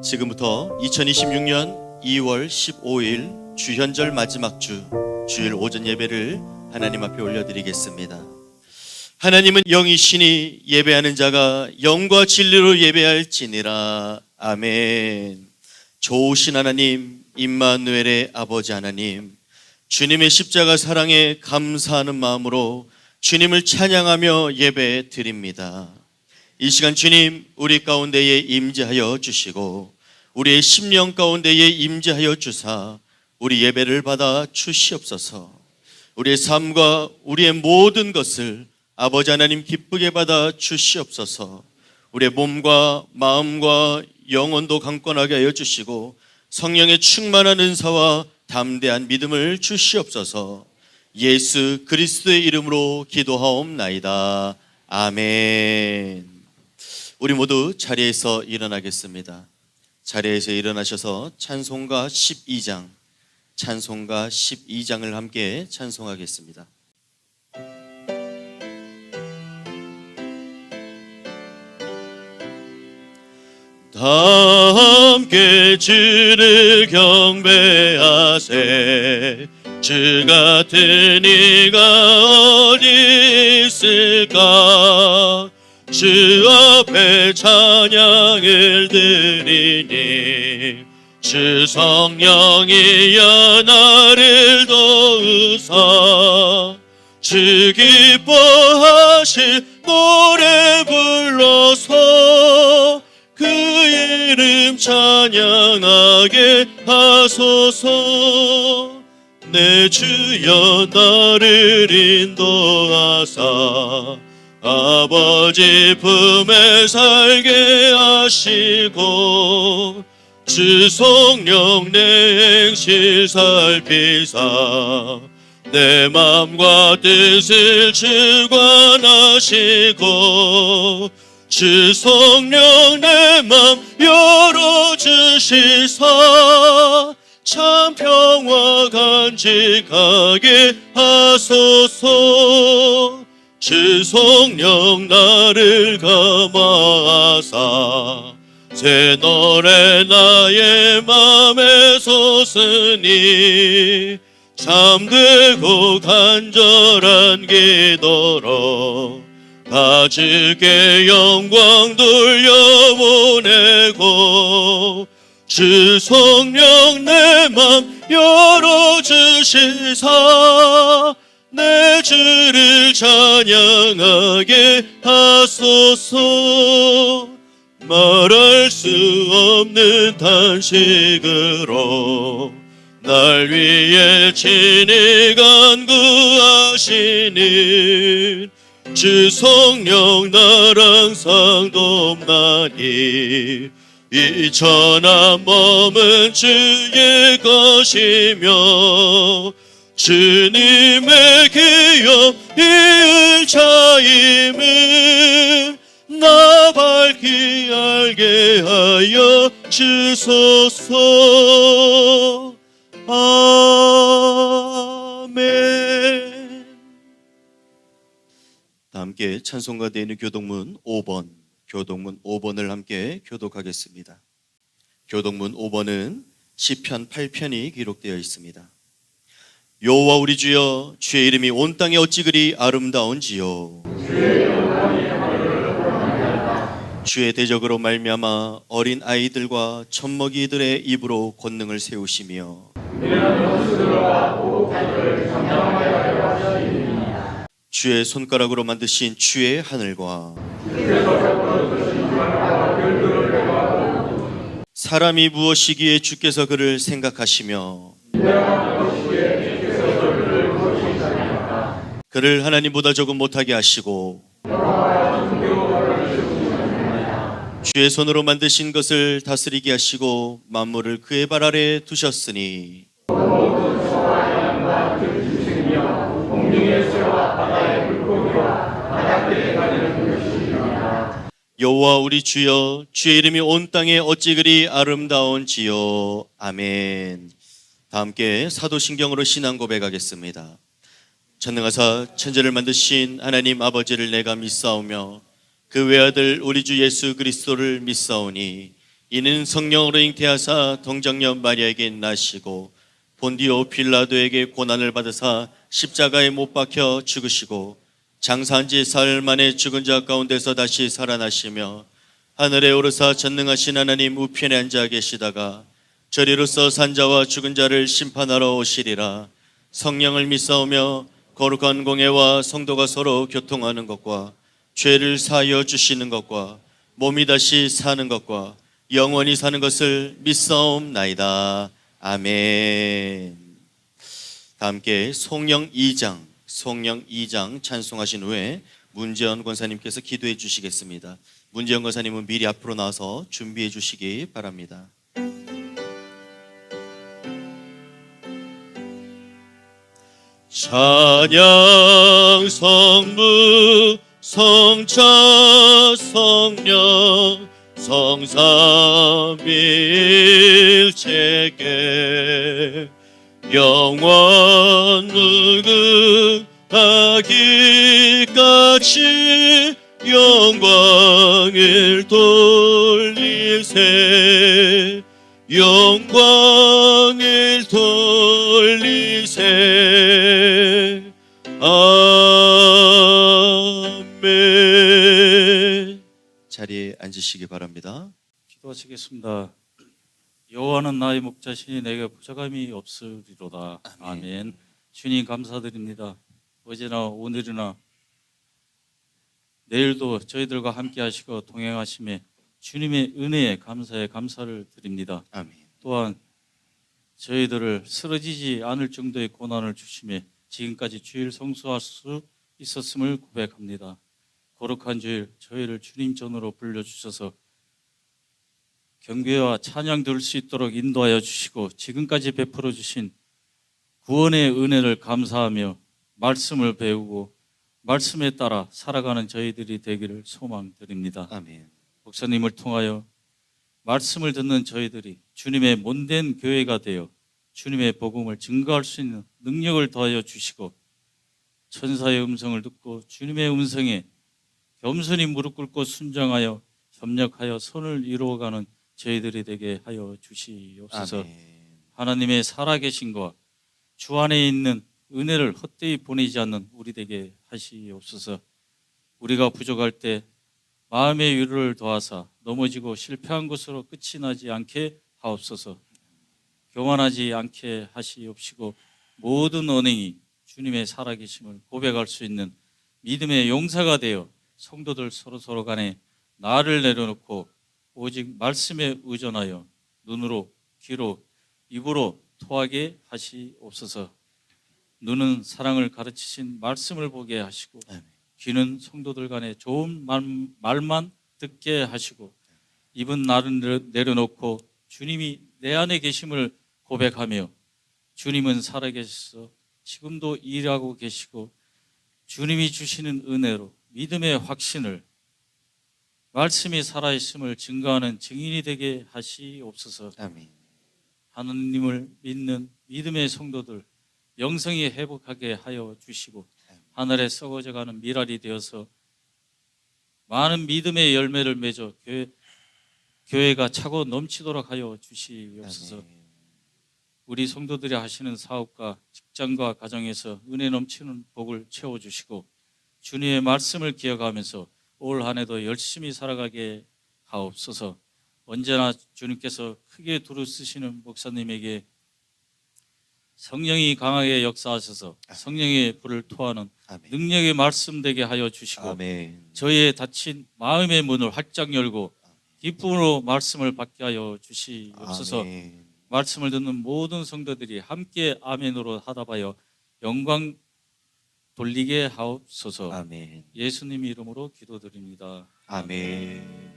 지금부터 2026년 2월 15일 주현절 마지막 주 주일 오전 예배를 하나님 앞에 올려드리겠습니다. 하나님은 영이시니 예배하는 자가 영과 진리로 예배할지니라. 아멘. 좋으신 하나님, 임마누엘의 아버지 하나님, 주님의 십자가 사랑에 감사하는 마음으로 주님을 찬양하며 예배 드립니다. 이 시간 주님 우리 가운데에 임재하여 주시고 우리의 심령 가운데에 임재하여 주사 우리 예배를 받아 주시옵소서. 우리의 삶과 우리의 모든 것을 아버지 하나님 기쁘게 받아 주시옵소서. 우리의 몸과 마음과 영혼도 강건하게 하여 주시고 성령의 충만한 은사와 담대한 믿음을 주시옵소서. 예수 그리스도의 이름으로 기도하옵나이다. 아멘. 우리 모두 자리에서 일어나겠습니다. 자리에서 일어나셔서 찬송가 12장을 함께 찬송하겠습니다. 다 함께 주를 경배하세. 주 같은 이가 어디 있을까. 주 앞에 찬양을 드리니 주 성령이여 나를 도우사. 주 기뻐하실 노래 불러서 그 이름 찬양하게 하소서. 내 주여 나를 인도하사 아버지 품에 살게 하시고 주 성령 내 행실 살피사 내 맘과 뜻을 주관하시고 주 성령 내 맘 열어주시사 참 평화 간직하게 하소서. 주 성령 나를 감화하사 새 노래 나의 맘에 솟으니 잠들고 간절한 기도로 다 주께 영광 돌려보내고 주 성령 내 맘 열어주시사 내 주를 찬양하게 하소서. 말할 수 없는 탄식으로 날 위해 친히 간구하시는 주 성령 나랑 상동나니 이 천한 몸은 주의 것이며 주님의 기업 이을 차임을 나 밝히 알게 하여 주소서. 아멘. 다 함께 찬송가 되어 있는 교독문 5번을 함께 교독하겠습니다. 교독문 5번은 시편 8편이 기록되어 있습니다. 여호와 우리 주여, 주의 이름이 온 땅에 어찌 그리 아름다운지요. 주의 대적으로 말미암아 어린 아이들과 젖먹이들의 입으로 권능을 세우시며 주의 손가락으로 만드신 주의 하늘과 사람이 무엇이기에 주께서 그를 생각하시며 그를 하나님보다 조금 못하게 하시고 주의 손으로 만드신 것을 다스리게 하시고 만물을 그의 발 아래 두셨으니 여호와 우리 주여, 주의 이름이 온 땅에 어찌 그리 아름다운지요. 아멘. 다 함께 사도신경으로 신앙 고백하겠습니다. 전능하사 천지를 만드신 하나님 아버지를 내가 믿사오며 그 외아들 우리 주 예수 그리스도를 믿사오니 이는 성령으로 잉태하사 동정녀 마리아에게 나시고 본디오 빌라도에게 고난을 받으사 십자가에 못 박혀 죽으시고 장사한 지 사흘 만에 죽은 자 가운데서 다시 살아나시며 하늘에 오르사 전능하신 하나님 우편에 앉아 계시다가 저리로서 산자와 죽은 자를 심판하러 오시리라. 성령을 믿사오며 거룩한 공예와 성도가 서로 교통하는 것과 죄를 사하여 주시는 것과 몸이 다시 사는 것과 영원히 사는 것을 믿사옵나이다. 아멘. 다 함께 송영 2장 찬송하신 후에 문재원 권사님께서 기도해 주시겠습니다. 문재원 권사님은 미리 앞으로 나와서 준비해 주시기 바랍니다. 찬양 성부 성자 성령 성삼일체께 영원 무궁하기까지 영광을 돌리세 영광을 돌리세 아멘. 자리에 앉으시기 바랍니다. 기도하시겠습니다. 여호와는 나의 목자시니 내게 부족함이 없으리로다. 아멘. 주님 감사드립니다. 어제나 오늘이나 내일도 저희들과 함께 하시고 동행하심에 주님의 은혜에 감사에 감사를 드립니다. 아멘. 또한 저희들을 쓰러지지 않을 정도의 고난을 주심에 지금까지 주일 성수할 수 있었음을 고백합니다. 거룩한 주일 저희를 주님 전으로 불러주셔서 경배와 찬양 들을 수 있도록 인도하여 주시고 지금까지 베풀어 주신 구원의 은혜를 감사하며 말씀을 배우고 말씀에 따라 살아가는 저희들이 되기를 소망드립니다. 아멘. 목사님을 통하여 말씀을 듣는 저희들이 주님의 몸된 교회가 되어 주님의 복음을 증거할 수 있는 능력을 더하여 주시고 천사의 음성을 듣고 주님의 음성에 겸손히 무릎 꿇고 순종하여 협력하여 선을 이루어가는 저희들이 되게 하여 주시옵소서. 아멘. 하나님의 살아계신과 주 안에 있는 은혜를 헛되이 보내지 않는 우리 되게 하시옵소서. 우리가 부족할 때 마음의 위로를 더하사 넘어지고 실패한 것으로 끝이 나지 않게 하옵소서. 교만하지 않게 하시옵시고 모든 언행이 주님의 살아계심을 고백할 수 있는 믿음의 용사가 되어 성도들 서로 간에 나를 내려놓고 오직 말씀에 의존하여 눈으로 귀로 입으로 토하게 하시옵소서. 눈은 사랑을 가르치신 말씀을 보게 하시고 귀는 성도들 간에 좋은 말만 듣게 하시고 입은 나를 내려놓고 주님이 내 안에 계심을 고백하며 주님은 살아계셔서 지금도 일하고 계시고 주님이 주시는 은혜로 믿음의 확신을 말씀이 살아있음을 증거하는 증인이 되게 하시옵소서. 아멘. 하나님을 믿는 믿음의 성도들 영성이 회복하게 하여 주시고 하늘에 썩어져가는 미랄이 되어서 많은 믿음의 열매를 맺어 교회가 차고 넘치도록 하여 주시옵소서. 아멘. 우리 성도들이 하시는 사업과 직장과 가정에서 은혜 넘치는 복을 채워주시고 주님의 말씀을 기억하면서 올 한 해도 열심히 살아가게 하옵소서. 언제나 주님께서 크게 두루 쓰시는 목사님에게 성령이 강하게 역사하셔서 성령의 불을 토하는 아멘. 능력의 말씀 되게 하여 주시고 아멘. 저희의 닫힌 마음의 문을 활짝 열고 기쁨으로 말씀을 받게 하여 주시옵소서. 아멘. 말씀을 듣는 모든 성도들이 함께 아멘으로 하답하여 영광 돌리게 하옵소서. 아멘. 예수님 이름으로 기도드립니다. 아멘.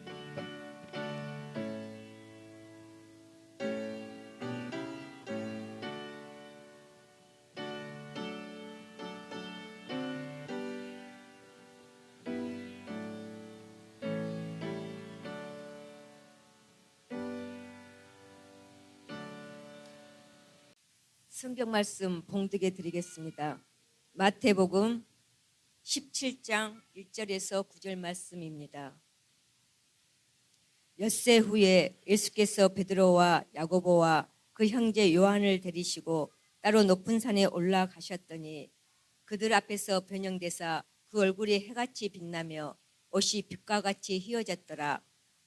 성경 말씀 봉독해 드리겠습니다. 마태복음 17장 1절에서 9절 말씀입니다. 엿새 후에 예수께서 베드로와 야고보와 그 형제 요한을 데리시고 따로 높은 산에 올라가셨더니 그들 앞에서 변형되사 그 얼굴이 해같이 빛나며 옷이 빛과 같이 휘어졌더라.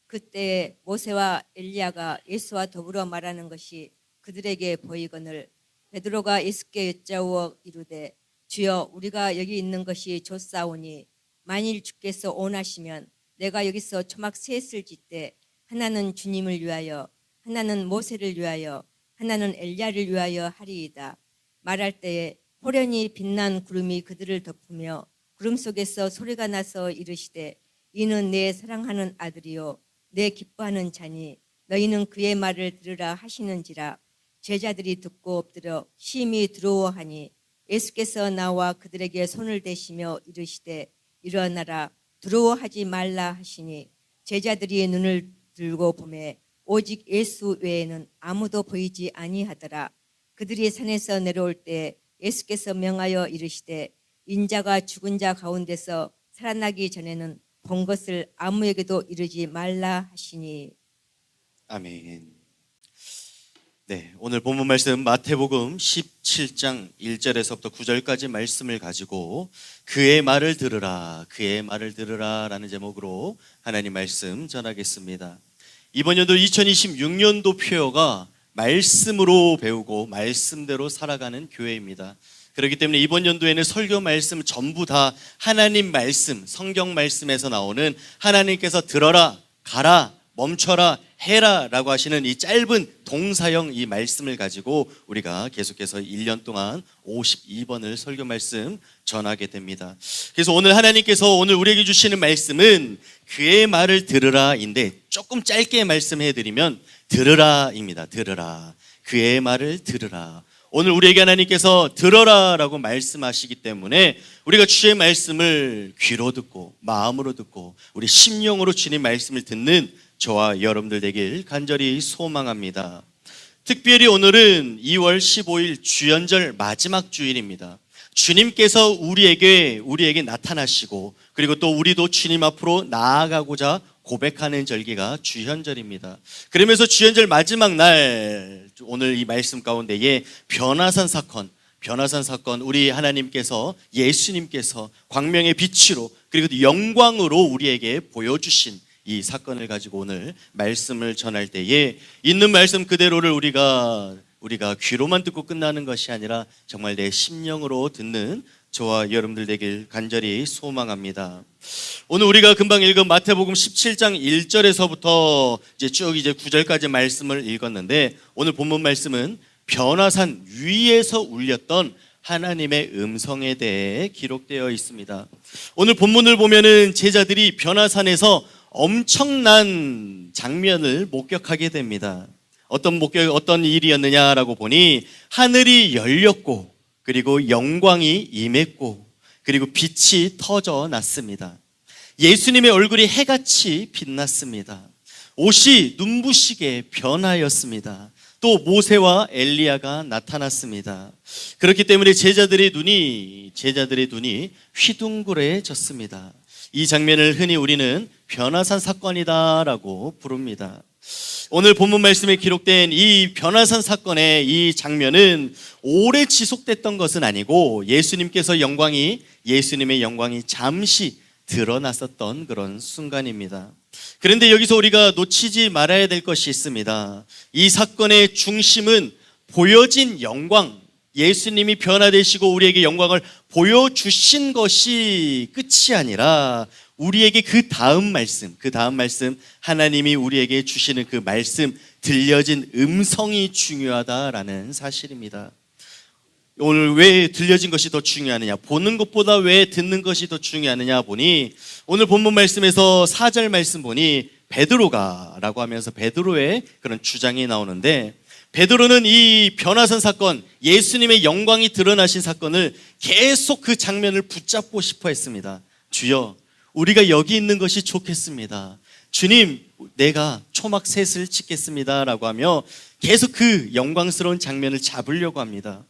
그때 모세와 엘리야가 예수와 더불어 말하는 것이 그들에게 보이거늘 베드로가 예수께 여짜오어 이르되 주여 우리가 여기 있는 것이 좋사오니 만일 주께서 원하시면 내가 여기서 초막 셋을 짓되 하나는 주님을 위하여 하나는 모세를 위하여 하나는 엘리야를 위하여 하리이다. 말할 때에 호련히 빛난 구름이 그들을 덮으며 구름 속에서 소리가 나서 이르시되 이는 내 사랑하는 아들이요 내 기뻐하는 자니 너희는 그의 말을 들으라 하시는지라. 제자들이 듣고 엎드려 심히 두려워하니 예수께서 나와 그들에게 손을 대시며 이르시되 일어나라 두려워하지 말라 하시니 제자들이 눈을 들고 보매 오직 예수 외에는 아무도 보이지 아니하더라. 그들이 산에서 내려올 때 예수께서 명하여 이르시되 인자가 죽은 자 가운데서 살아나기 전에는 본 것을 아무에게도 이르지 말라 하시니. 아멘. 네, 오늘 본문 말씀 마태복음 17장 1절에서부터 9절까지 말씀을 가지고 그의 말을 들으라, 그의 말을 들으라 라는 제목으로 하나님 말씀 전하겠습니다. 이번 연도 2026년도 표어가 말씀으로 배우고 말씀대로 살아가는 교회입니다. 그렇기 때문에 이번 연도에는 설교 말씀 전부 다 하나님 말씀, 성경 말씀에서 나오는 하나님께서 들어라, 가라, 멈춰라, 해라 라고 하시는 이 짧은 동사형 이 말씀을 가지고 우리가 계속해서 1년 동안 52번을 설교 말씀 전하게 됩니다. 그래서 오늘 하나님께서 오늘 우리에게 주시는 말씀은 그의 말을 들으라인데 조금 짧게 말씀해 드리면 들으라입니다. 들으라. 그의 말을 들으라. 오늘 우리에게 하나님께서 들어라 라고 말씀하시기 때문에 우리가 주의 말씀을 귀로 듣고 마음으로 듣고 우리 심령으로 주님 말씀을 듣는 저와 여러분들 되길 간절히 소망합니다. 특별히 오늘은 2월 15일 주연절 마지막 주일입니다. 주님께서 우리에게 나타나시고 그리고 또 우리도 주님 앞으로 나아가고자 고백하는 절기가 주현절입니다. 그러면서 주현절 마지막 날 오늘 이 말씀 가운데에 변화산 사건 우리 하나님께서 예수님께서 광명의 빛으로 그리고 또 영광으로 우리에게 보여주신 이 사건을 가지고 오늘 말씀을 전할 때에 있는 말씀 그대로를 우리가 귀로만 듣고 끝나는 것이 아니라 정말 내 심령으로 듣는 저와 여러분들 되길 간절히 소망합니다. 오늘 우리가 금방 읽은 마태복음 17장 1절에서부터 쭉 9절까지 말씀을 읽었는데 오늘 본문 말씀은 변화산 위에서 울렸던 하나님의 음성에 대해 기록되어 있습니다. 오늘 본문을 보면은 제자들이 변화산에서 엄청난 장면을 목격하게 됩니다. 어떤 일이었느냐라고 보니 하늘이 열렸고 그리고 영광이 임했고 그리고 빛이 터져 났습니다. 예수님의 얼굴이 해같이 빛났습니다. 옷이 눈부시게 변하였습니다. 또 모세와 엘리야가 나타났습니다. 그렇기 때문에 제자들의 눈이 휘둥그레졌습니다. 이 장면을 흔히 우리는 변화산 사건이다라고 부릅니다. 오늘 본문 말씀에 기록된 이 변화산 사건의 이 장면은 오래 지속됐던 것은 아니고 예수님의 영광이 잠시 드러났었던 그런 순간입니다. 그런데 여기서 우리가 놓치지 말아야 될 것이 있습니다. 이 사건의 중심은 보여진 영광, 예수님이 변화되시고 우리에게 영광을 보여주신 것이 끝이 아니라 우리에게 그 다음 말씀 하나님이 우리에게 주시는 그 말씀, 들려진 음성이 중요하다라는 사실입니다. 오늘 왜 들려진 것이 더 중요하느냐, 보는 것보다 왜 듣는 것이 더 중요하느냐 보니 오늘 본문 말씀에서 4절 말씀 보니 베드로가라고 하면서 베드로의 그런 주장이 나오는데, 베드로는 이 변화산 사건, 예수님의 영광이 드러나신 사건을 계속 그 장면을 붙잡고 싶어 했습니다. 주여, 우리가 여기 있는 것이 좋겠습니다. 주님, 내가 초막 셋을 짓겠습니다 라고 하며 계속 그 영광스러운 장면을 잡으려고 합니다.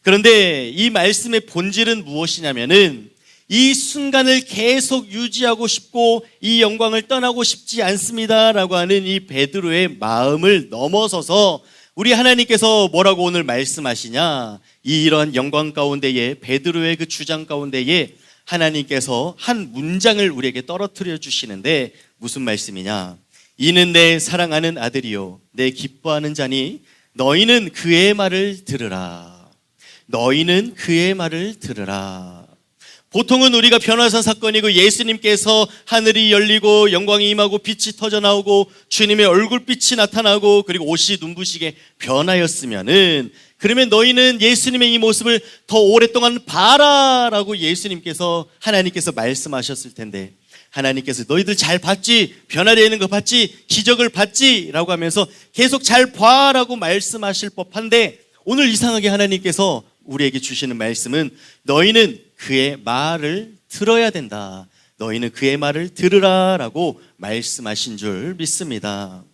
그런데 이 말씀의 본질은 무엇이냐면은 이 순간을 계속 유지하고 싶고 이 영광을 떠나고 싶지 않습니다라고 하는 이 베드로의 마음을 넘어서서 우리 하나님께서 뭐라고 오늘 말씀하시냐, 이러한 영광 가운데에 베드로의 그 주장 가운데에 하나님께서 한 문장을 우리에게 떨어뜨려 주시는데 무슨 말씀이냐, 이는 내 사랑하는 아들이요 내 기뻐하는 자니 너희는 그의 말을 들으라. 너희는 그의 말을 들으라. 보통은 우리가 변화산 사건이고 예수님께서 하늘이 열리고 영광이 임하고 빛이 터져 나오고 주님의 얼굴빛이 나타나고 그리고 옷이 눈부시게 변하였으면은, 그러면 너희는 예수님의 이 모습을 더 오랫동안 봐라라고 예수님께서 하나님께서 말씀하셨을 텐데, 하나님께서 너희들 잘 봤지? 변화되는 거 봤지? 기적을 봤지? 라고 하면서 계속 잘 봐라고 말씀하실 법한데, 오늘 이상하게 하나님께서 우리에게 주시는 말씀은 너희는 그의 말을 들어야 된다. 너희는 그의 말을 들으라 라고 말씀하신 줄 믿습니다.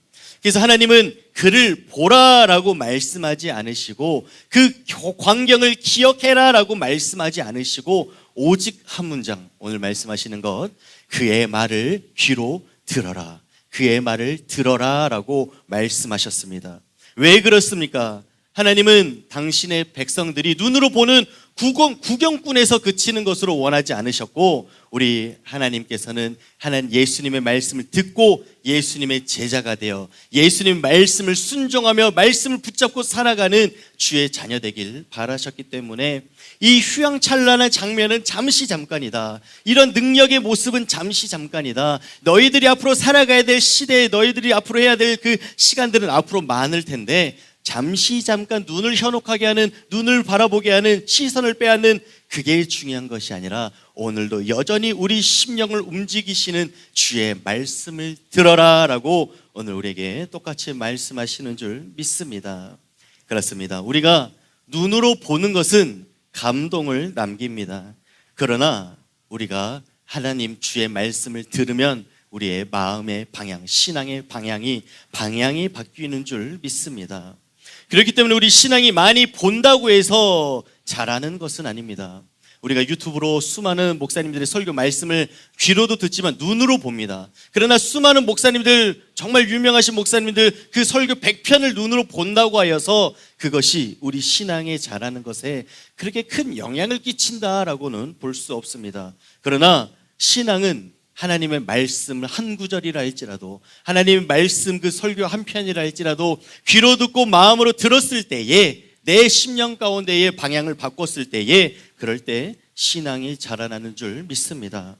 그래서 하나님은 그를 보라라고 말씀하지 않으시고 그 광경을 기억해라라고 말씀하지 않으시고 오직 한 문장, 오늘 말씀하시는 것, 그의 말을 귀로 들어라. 그의 말을 들어라라고 말씀하셨습니다. 왜 그렇습니까? 하나님은 당신의 백성들이 눈으로 보는 구경꾼에서 그치는 것으로 원하지 않으셨고, 우리 하나님께서는 하나님 예수님의 말씀을 듣고 예수님의 제자가 되어 예수님의 말씀을 순종하며 말씀을 붙잡고 살아가는 주의 자녀 되길 바라셨기 때문에 이 휘황찬란한 장면은 잠시 잠깐이다. 이런 능력의 모습은 잠시 잠깐이다. 너희들이 앞으로 살아가야 될 시대에 너희들이 앞으로 해야 될 그 시간들은 앞으로 많을 텐데, 잠시 잠깐 눈을 현혹하게 하는, 눈을 바라보게 하는, 시선을 빼앗는 그게 중요한 것이 아니라 오늘도 여전히 우리 심령을 움직이시는 주의 말씀을 들어라 라고 오늘 우리에게 똑같이 말씀하시는 줄 믿습니다. 그렇습니다. 우리가 눈으로 보는 것은 감동을 남깁니다. 그러나 우리가 하나님 주의 말씀을 들으면 우리의 마음의 방향, 신앙의 방향이 바뀌는 줄 믿습니다. 그렇기 때문에 우리 신앙이 많이 본다고 해서 잘하는 것은 아닙니다. 우리가 유튜브로 수많은 목사님들의 설교 말씀을 귀로도 듣지만 눈으로 봅니다. 그러나 수많은 목사님들, 정말 유명하신 목사님들 그 설교 100편을 눈으로 본다고 하여서 그것이 우리 신앙에 잘하는 것에 그렇게 큰 영향을 끼친다라고는 볼 수 없습니다. 그러나 신앙은 하나님의 말씀 한 구절이라 할지라도, 하나님의 말씀 그 설교 한 편이라 할지라도 귀로 듣고 마음으로 들었을 때에, 내 심령 가운데의 방향을 바꿨을 때에, 그럴 때 신앙이 자라나는 줄 믿습니다.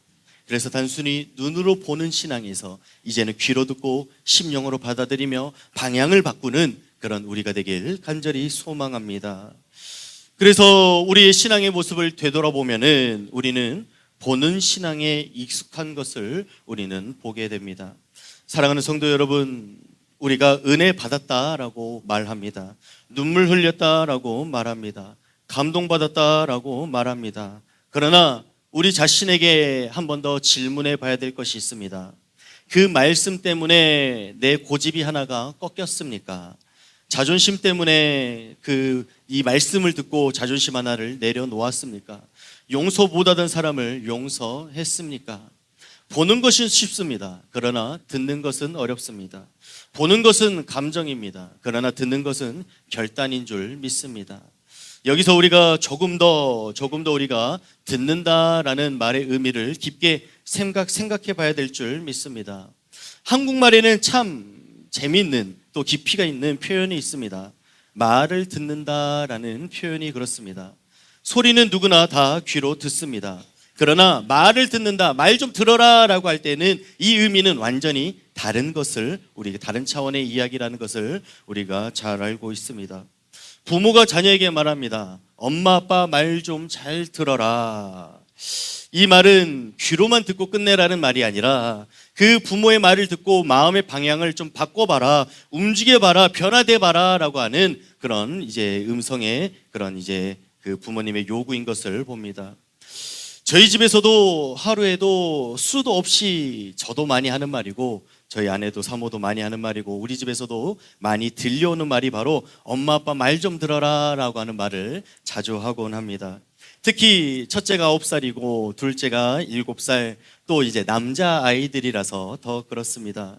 그래서 단순히 눈으로 보는 신앙에서 이제는 귀로 듣고 심령으로 받아들이며 방향을 바꾸는 그런 우리가 되길 간절히 소망합니다. 그래서 우리의 신앙의 모습을 되돌아보면은 우리는 보는 신앙에 익숙한 것을 우리는 보게 됩니다. 사랑하는 성도 여러분, 우리가 은혜 받았다라고 말합니다. 눈물 흘렸다라고 말합니다. 감동받았다라고 말합니다. 그러나 우리 자신에게 한 번 더 질문해 봐야 될 것이 있습니다. 그 말씀 때문에 내 고집이 하나가 꺾였습니까? 자존심 때문에 이 말씀을 듣고 자존심 하나를 내려놓았습니까? 용서 못하던 사람을 용서했습니까? 보는 것은 쉽습니다. 그러나 듣는 것은 어렵습니다. 보는 것은 감정입니다. 그러나 듣는 것은 결단인 줄 믿습니다. 여기서 우리가 조금 더 우리가 듣는다라는 말의 의미를 깊게 생각해 봐야 될 줄 믿습니다. 한국말에는 참 재미있는 또 깊이가 있는 표현이 있습니다. 말을 듣는다라는 표현이 그렇습니다. 소리는 누구나 다 귀로 듣습니다. 그러나 말을 듣는다, 말 좀 들어라 라고 할 때는 이 의미는 완전히 다른 것을, 우리가 다른 차원의 이야기라는 것을 우리가 잘 알고 있습니다. 부모가 자녀에게 말합니다. 엄마 아빠 말 좀 잘 들어라. 이 말은 귀로만 듣고 끝내라는 말이 아니라 그 부모의 말을 듣고 마음의 방향을 좀 바꿔봐라, 움직여봐라, 변화돼봐라 라고 하는 그런 이제 음성의 그런 이제 그 부모님의 요구인 것을 봅니다. 저희 집에서도 하루에도 수도 없이 저도 많이 하는 말이고 저희 아내도 사모도 많이 하는 말이고 우리 집에서도 많이 들려오는 말이 바로 엄마 아빠 말 좀 들어라 라고 하는 말을 자주 하곤 합니다. 특히 첫째가 9살이고 둘째가 7살, 또 이제 남자 아이들이라서 더 그렇습니다.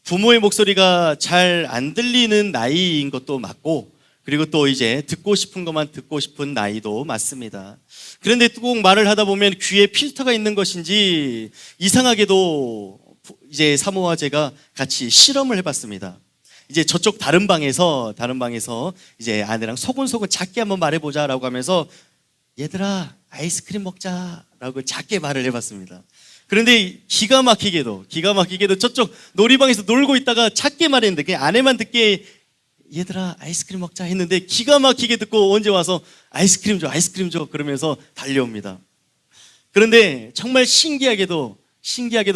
부모의 목소리가 잘 안 들리는 나이인 것도 맞고, 그리고 또 이제 듣고 싶은 것만 듣고 싶은 나이도 맞습니다. 그런데 꼭 말을 하다 보면 귀에 필터가 있는 것인지 이상하게도 이제 사모와 제가 같이 실험을 해봤습니다. 이제 저쪽 다른 방에서 이제 아내랑 소곤소곤 작게 한번 말해보자라고 하면서 얘들아 아이스크림 먹자라고 작게 말을 해봤습니다. 그런데 기가 막히게도 저쪽 놀이방에서 놀고 있다가 작게 말했는데 그냥 아내만 듣게 얘들아 아이스크림 먹자 했는데 기가 막히게 듣고 언제 와서 아이스크림 줘 그러면서 달려옵니다. 그런데 정말 신기하게도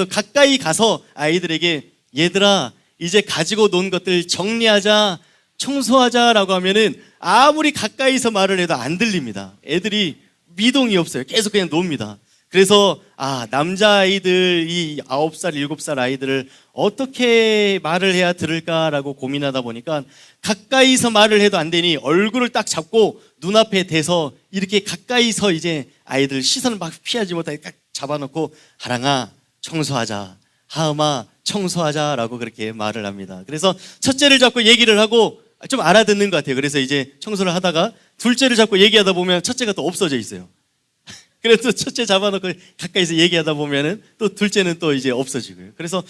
가까이 가서 아이들에게 얘들아 이제 가지고 논 것들 정리하자, 청소하자라고 하면은 아무리 가까이서 말을 해도 안 들립니다. 애들이 미동이 없어요. 계속 그냥 놉니다. 그래서 남자아이들 이 9살, 7살 아이들을 어떻게 말을 해야 들을까라고 고민하다 보니까 가까이서 말을 해도 안 되니 얼굴을 딱 잡고 눈앞에 대서 이렇게 가까이서 이제 아이들 시선을 막 피하지 못하게 딱 잡아놓고 하랑아 청소하자, 하음아 청소하자라고 그렇게 말을 합니다. 그래서 첫째를 잡고 얘기를 하고 좀 알아듣는 것 같아요. 그래서 이제 청소를 하다가 둘째를 잡고 얘기하다 보면 첫째가 또 없어져 있어요. 그래서 첫째 잡아놓고 가까이서 얘기하다 보면은 또 둘째는 또 이제 없어지고요. 그래서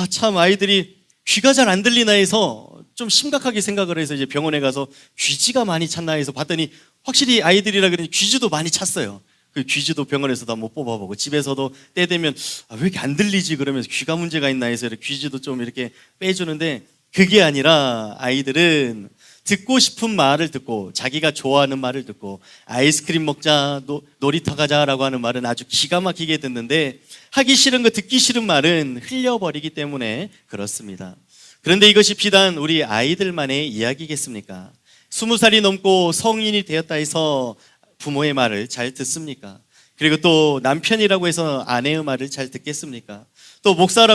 참 아이들이 귀가 잘 안 들리나 해서 좀 심각하게 생각을 해서 이제 병원에 가서 귀지가 많이 찼나 해서 봤더니 확실히 아이들이라 그러니 귀지도 많이 찼어요. 그 귀지도 병원에서도 한번 뽑아보고 집에서도 때 되면 왜 이렇게 안 들리지 그러면서 귀가 문제가 있나 해서 귀지도 좀 이렇게 빼주는데 그게 아니라 아이들은 듣고 싶은 말을 듣고 자기가 좋아하는 말을 듣고 아이스크림 먹자, 놀이터 가자라고 하는 말은 아주 기가 막히게 듣는데 하기 싫은 거 듣기 싫은 말은 흘려버리기 때문에 그렇습니다. 그런데 이것이 비단 우리 아이들만의 이야기겠습니까? 20살이 넘고 성인이 되었다 해서 부모의 말을 잘 듣습니까? 그리고 또 남편이라고 해서 아내의 말을 잘 듣겠습니까? 또 목사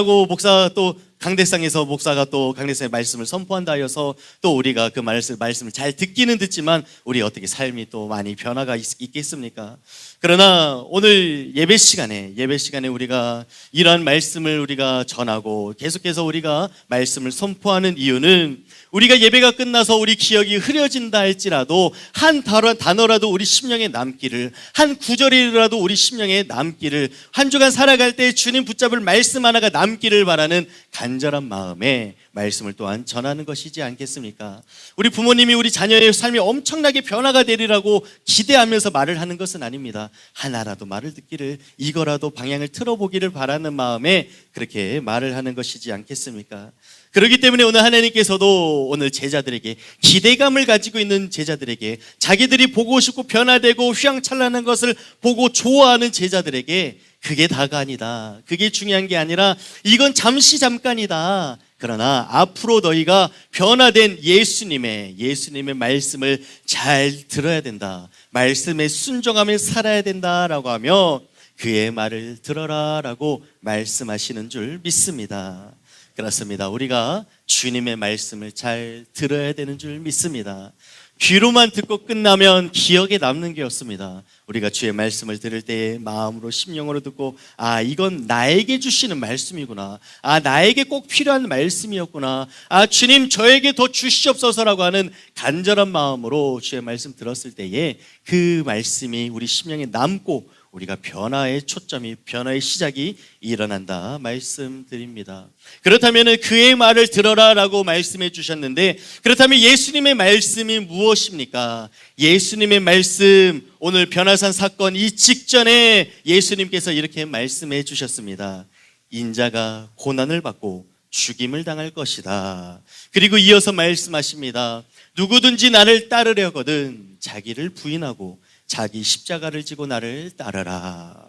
또 강대상에서 목사가 또 강대상의 말씀을 선포한다 하여서 또 우리가 그 말씀을 잘 듣기는 듣지만 우리 어떻게 삶이 또 많이 변화가 있겠습니까? 그러나 오늘 예배 시간에 우리가 이러한 말씀을 우리가 전하고 계속해서 우리가 말씀을 선포하는 이유는 우리가 예배가 끝나서 우리 기억이 흐려진다 할지라도 한 단어라도 우리 심령에 남기를, 한 구절이라도 우리 심령에 남기를, 한 주간 살아갈 때 주님 붙잡을 말씀 하나가 남기를 바라는 간절한 마음에 말씀을 또한 전하는 것이지 않겠습니까? 우리 부모님이 우리 자녀의 삶이 엄청나게 변화가 되리라고 기대하면서 말을 하는 것은 아닙니다. 하나라도 말을 듣기를, 이거라도 방향을 틀어보기를 바라는 마음에 그렇게 말을 하는 것이지 않겠습니까? 그렇기 때문에 오늘 하나님께서도 오늘 제자들에게, 기대감을 가지고 있는 제자들에게, 자기들이 보고 싶고 변화되고 휘황찬란한 것을 보고 좋아하는 제자들에게 그게 다가 아니다, 그게 중요한 게 아니라 이건 잠깐이다, 그러나 앞으로 너희가 변화된 예수님의 말씀을 잘 들어야 된다, 말씀에 순종하며 살아야 된다라고 하며 그의 말을 들어라 라고 말씀하시는 줄 믿습니다. 그렇습니다. 우리가 주님의 말씀을 잘 들어야 되는 줄 믿습니다. 귀로만 듣고 끝나면 기억에 남는 게 없습니다. 우리가 주의 말씀을 들을 때 마음으로 심령으로 듣고 이건 나에게 주시는 말씀이구나, 나에게 꼭 필요한 말씀이었구나, 주님 저에게 더 주시옵소서라고 하는 간절한 마음으로 주의 말씀 들었을 때에 그 말씀이 우리 심령에 남고 우리가 변화의 초점이, 변화의 시작이 일어난다 말씀드립니다. 그렇다면 그의 말을 들어라 라고 말씀해 주셨는데, 그렇다면 예수님의 말씀이 무엇입니까? 예수님의 말씀, 오늘 변화산 사건 이 직전에 예수님께서 이렇게 말씀해 주셨습니다. 인자가 고난을 받고 죽임을 당할 것이다. 그리고 이어서 말씀하십니다. 누구든지 나를 따르려거든 자기를 부인하고 자기 십자가를 지고 나를 따르라.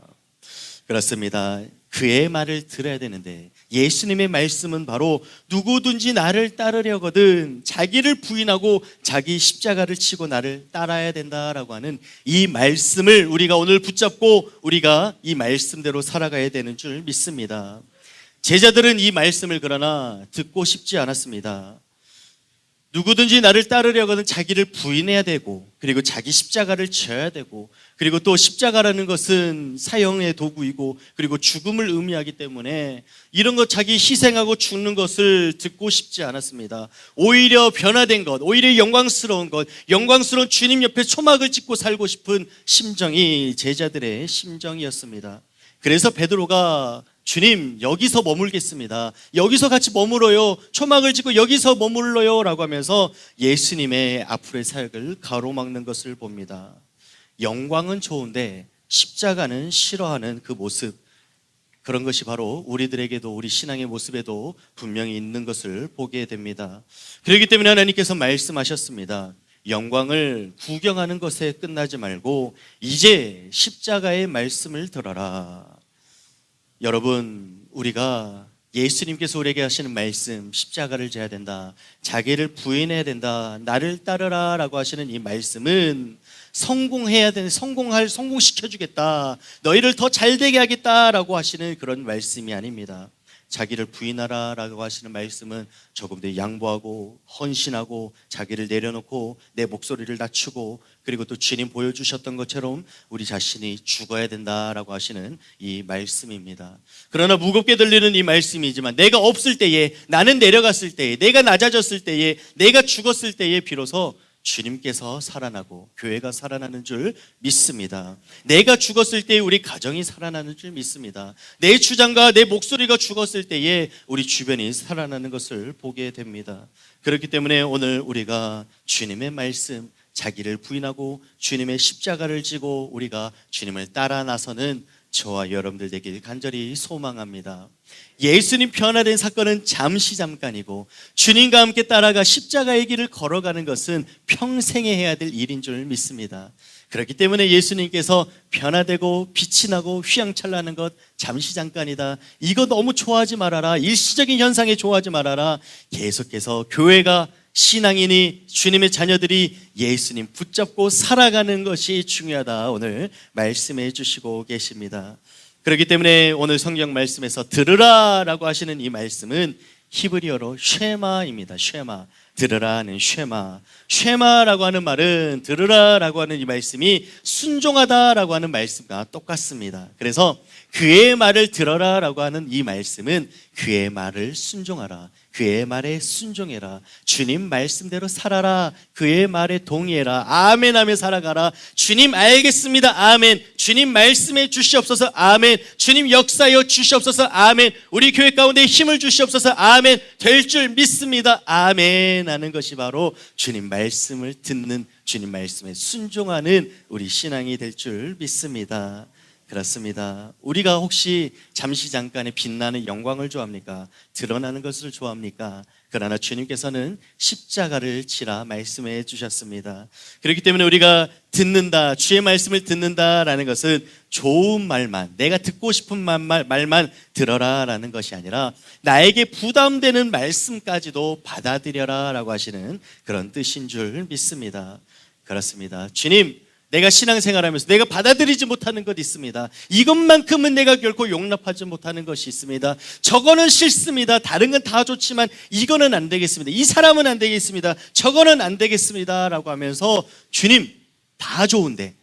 그렇습니다. 그의 말을 들어야 되는데 예수님의 말씀은 바로 누구든지 나를 따르려거든 자기를 부인하고 자기 십자가를 지고 나를 따라야 된다라고 하는 이 말씀을 우리가 오늘 붙잡고 우리가 이 말씀대로 살아가야 되는 줄 믿습니다. 제자들은 이 말씀을 그러나 듣고 싶지 않았습니다. 누구든지 나를 따르려거든 자기를 부인해야 되고, 그리고 자기 십자가를 져야 되고, 그리고 또 십자가라는 것은 사형의 도구이고, 그리고 죽음을 의미하기 때문에 이런 것, 자기 희생하고 죽는 것을 듣고 싶지 않았습니다. 오히려 변화된 것, 오히려 영광스러운 것, 영광스러운 주님 옆에 초막을 찍고 살고 싶은 심정이 제자들의 심정이었습니다. 그래서 베드로가 주님, 여기서 머물겠습니다. 여기서 같이 머물어요. 초막을 짓고 여기서 머물러요. 라고 하면서 예수님의 앞으로의 사역을 가로막는 것을 봅니다. 영광은 좋은데 십자가는 싫어하는 그 모습, 그런 것이 바로 우리들에게도, 우리 신앙의 모습에도 분명히 있는 것을 보게 됩니다. 그렇기 때문에 하나님께서 말씀하셨습니다. 영광을 구경하는 것에 끝나지 말고 이제 십자가의 말씀을 들어라. 여러분, 우리가 예수님께서 우리에게 하시는 말씀, 십자가를 져야 된다, 자기를 부인해야 된다, 나를 따르라 라고 하시는 이 말씀은 성공해야 되는, 성공시켜주겠다, 너희를 더 잘되게 하겠다라고 하시는 그런 말씀이 아닙니다. 자기를 부인하라 라고 하시는 말씀은 조금 더 양보하고 헌신하고 자기를 내려놓고 내 목소리를 낮추고, 그리고 또 주님 보여주셨던 것처럼 우리 자신이 죽어야 된다라고 하시는 이 말씀입니다. 그러나 무겁게 들리는 이 말씀이지만 내가 없을 때에, 나는 내려갔을 때에, 내가 낮아졌을 때에, 내가 죽었을 때에 비로소 주님께서 살아나고 교회가 살아나는 줄 믿습니다. 내가 죽었을 때에 우리 가정이 살아나는 줄 믿습니다. 내 주장과 내 목소리가 죽었을 때에 우리 주변이 살아나는 것을 보게 됩니다. 그렇기 때문에 오늘 우리가 주님의 말씀, 자기를 부인하고 주님의 십자가를 지고 우리가 주님을 따라 나서는 저와 여러분들 되길 간절히 소망합니다. 예수님 변화된 사건은 잠깐이고 주님과 함께 따라가 십자가의 길을 걸어가는 것은 평생에 해야 될 일인 줄 믿습니다. 그렇기 때문에 예수님께서 변화되고 빛이 나고 휘황찬란한 것 잠깐이다, 이거 너무 좋아하지 말아라, 일시적인 현상에 좋아하지 말아라, 계속해서 교회가, 신앙인이, 주님의 자녀들이 예수님 붙잡고 살아가는 것이 중요하다, 오늘 말씀해 주시고 계십니다. 그렇기 때문에 오늘 성경 말씀에서 들으라 라고 하시는 이 말씀은 히브리어로 쉐마입니다. 쉐마, 들으라는 쉐마. 쉐마라고 하는 말은, 들으라라고 하는 이 말씀이 순종하다라고 하는 말씀과 똑같습니다. 그래서 그의 말을 들어라라고 하는 이 말씀은 그의 말을 순종하라, 그의 말에 순종해라, 주님 말씀대로 살아라, 그의 말에 동의해라, 아멘 하며 살아가라. 주님 알겠습니다, 아멘. 주님 말씀해 주시옵소서, 아멘. 주님 역사여 주시옵소서, 아멘. 우리 교회 가운데 힘을 주시옵소서, 아멘. 될 줄 믿습니다, 아멘 하는 것이 바로 주님 말씀을 듣는, 주님 말씀에 순종하는 우리 신앙이 될 줄 믿습니다. 그렇습니다. 우리가 혹시 잠깐의 빛나는 영광을 좋아합니까? 드러나는 것을 좋아합니까? 그러나 주님께서는 십자가를 지라 말씀해 주셨습니다. 그렇기 때문에 우리가 듣는다, 주의 말씀을 듣는다라는 것은 좋은 말만, 내가 듣고 싶은 말만 들어라라는 것이 아니라 나에게 부담되는 말씀까지도 받아들여라 라고 하시는 그런 뜻인 줄 믿습니다. 그렇습니다. 주님, 내가 신앙생활하면서 내가 받아들이지 못하는 것 있습니다. 이것만큼은 내가 결코 용납하지 못하는 것이 있습니다. 저거는 싫습니다. 다른 건 다 좋지만 이거는 안 되겠습니다. 이 사람은 안 되겠습니다. 저거는 안 되겠습니다 라고 하면서 주님, 다 좋은데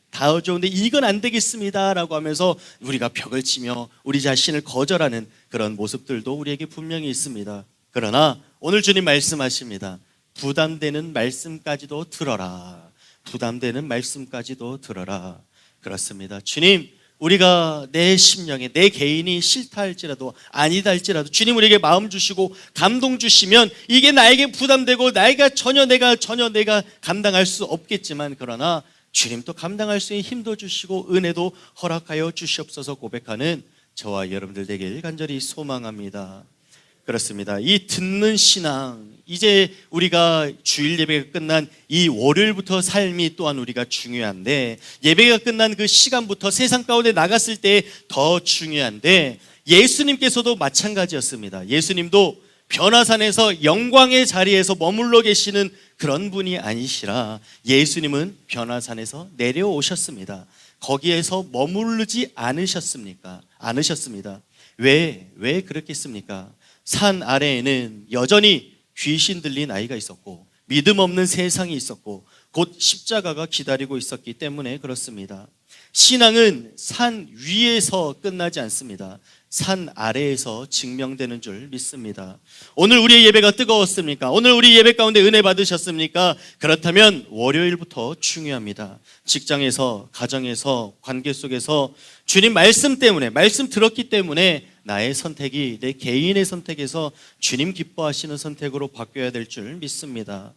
이건 안 되겠습니다 라고 하면서 우리가 벽을 치며 우리 자신을 거절하는 그런 모습들도 우리에게 분명히 있습니다. 그러나 오늘 주님 말씀하십니다. 부담되는 말씀까지도 들어라, 부담되는 말씀까지도 들어라. 그렇습니다. 주님, 우리가 내 심령에, 내 개인이 싫다 할지라도, 아니다 할지라도 주님 우리에게 마음 주시고 감동 주시면 이게 나에게 부담되고 내가 전혀 감당할 수 없겠지만, 그러나 주님 또 감당할 수 있는 힘도 주시고 은혜도 허락하여 주시옵소서 고백하는 저와 여러분들 되길 간절히 소망합니다. 그렇습니다. 이 듣는 신앙, 이제 우리가 주일 예배가 끝난 이 월요일부터 삶이 또한 우리가 중요한데, 예배가 끝난 그 시간부터 세상 가운데 나갔을 때 더 중요한데, 예수님께서도 마찬가지였습니다. 예수님도 변화산에서 영광의 자리에서 머물러 계시는 그런 분이 아니시라 예수님은 변화산에서 내려오셨습니다. 거기에서 머무르지 않으셨습니까? 않으셨습니다. 왜 그렇겠습니까? 산 아래에는 여전히 귀신 들린 아이가 있었고, 믿음 없는 세상이 있었고 곧 십자가가 기다리고 있었기 때문에 그렇습니다. 신앙은 산 위에서 끝나지 않습니다. 산 아래에서 증명되는 줄 믿습니다. 오늘 우리의 예배가 뜨거웠습니까? 오늘 우리 예배 가운데 은혜 받으셨습니까? 그렇다면 월요일부터 중요합니다. 직장에서, 가정에서, 관계 속에서 주님 말씀 때문에, 말씀 들었기 때문에 나의 선택이 내 개인의 선택에서 주님 기뻐하시는 선택으로 바뀌어야 될 줄 믿습니다.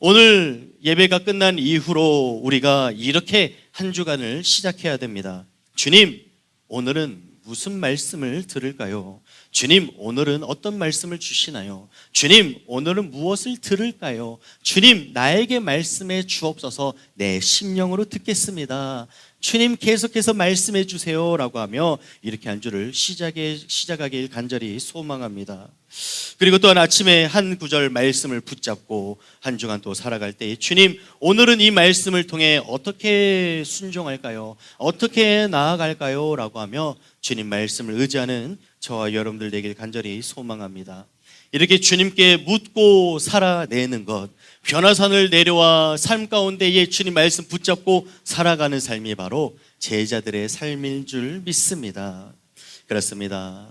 오늘 예배가 끝난 이후로 우리가 이렇게 한 주간을 시작해야 됩니다. 주님, 오늘은 무슨 말씀을 들을까요? 주님, 오늘은 어떤 말씀을 주시나요? 주님, 오늘은 무엇을 들을까요? 주님, 나에게 말씀해 주옵소서. 내 심령으로 듣겠습니다. 주님, 계속해서 말씀해 주세요 라고 하며 이렇게 한 주를 시작하길 간절히 소망합니다. 그리고 또한 아침에 한 구절 말씀을 붙잡고 한 주간 또 살아갈 때 주님, 오늘은 이 말씀을 통해 어떻게 순종할까요? 어떻게 나아갈까요? 라고 하며 주님 말씀을 의지하는 저와 여러분들 되길 간절히 소망합니다. 이렇게 주님께 묻고 살아내는 것, 변화산을 내려와 삶 가운데에 주님 말씀 붙잡고 살아가는 삶이 바로 제자들의 삶인 줄 믿습니다. 그렇습니다.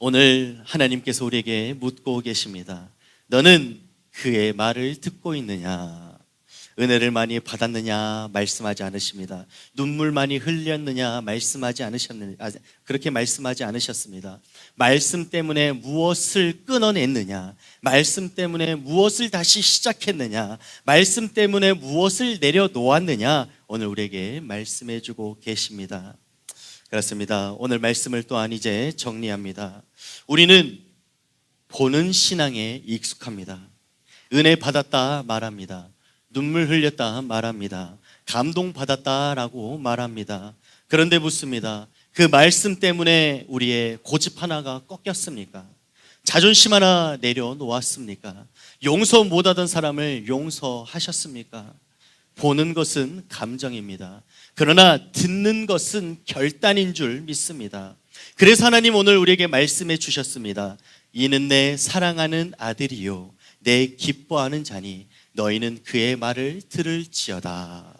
오늘 하나님께서 우리에게 묻고 계십니다. 너는 그의 말을 듣고 있느냐? 은혜를 많이 받았느냐? 말씀하지 않으십니다. 눈물 많이 흘렸느냐? 말씀하지 않으셨느냐? 그렇게 말씀하지 않으셨습니다. 말씀 때문에 무엇을 끊어냈느냐? 말씀 때문에 무엇을 다시 시작했느냐? 말씀 때문에 무엇을 내려놓았느냐? 오늘 우리에게 말씀해주고 계십니다. 그렇습니다. 오늘 말씀을 또한 이제 정리합니다. 우리는 보는 신앙에 익숙합니다. 은혜 받았다 말합니다. 눈물 흘렸다 말합니다. 감동받았다라고 말합니다. 그런데 묻습니다. 그 말씀 때문에 우리의 고집 하나가 꺾였습니까? 자존심 하나 내려놓았습니까? 용서 못하던 사람을 용서하셨습니까? 보는 것은 감정입니다. 그러나 듣는 것은 결단인 줄 믿습니다. 그래서 하나님 오늘 우리에게 말씀해 주셨습니다. 이는 내 사랑하는 아들이요 내 기뻐하는 자니 너희는 그의 말을 들을지어다.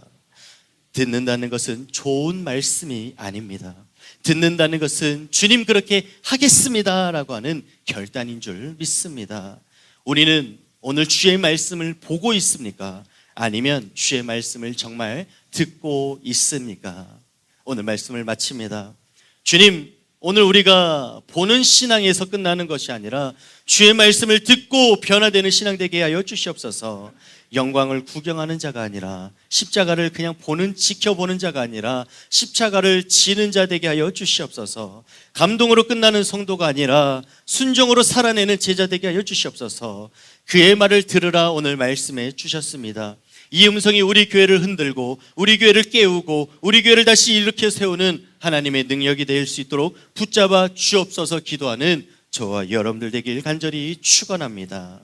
듣는다는 것은 좋은 말씀이 아닙니다. 듣는다는 것은 주님 그렇게 하겠습니다 라고 하는 결단인 줄 믿습니다. 우리는 오늘 주의 말씀을 보고 있습니까? 아니면 주의 말씀을 정말 듣고 있습니까? 오늘 말씀을 마칩니다. 주님, 오늘 우리가 보는 신앙에서 끝나는 것이 아니라 주의 말씀을 듣고 변화되는 신앙 되게 하여 주시옵소서. 영광을 구경하는 자가 아니라 십자가를 그냥 지켜보는 자가 아니라 십자가를 지는 자 되게 하여 주시옵소서. 감동으로 끝나는 성도가 아니라 순종으로 살아내는 제자 되게 하여 주시옵소서. 그의 말을 들으라 오늘 말씀해 주셨습니다. 이 음성이 우리 교회를 흔들고 우리 교회를 깨우고 우리 교회를 다시 일으켜 세우는 하나님의 능력이 될 수 있도록 붙잡아 주옵소서 기도하는 저와 여러분들 되길 간절히 축원합니다.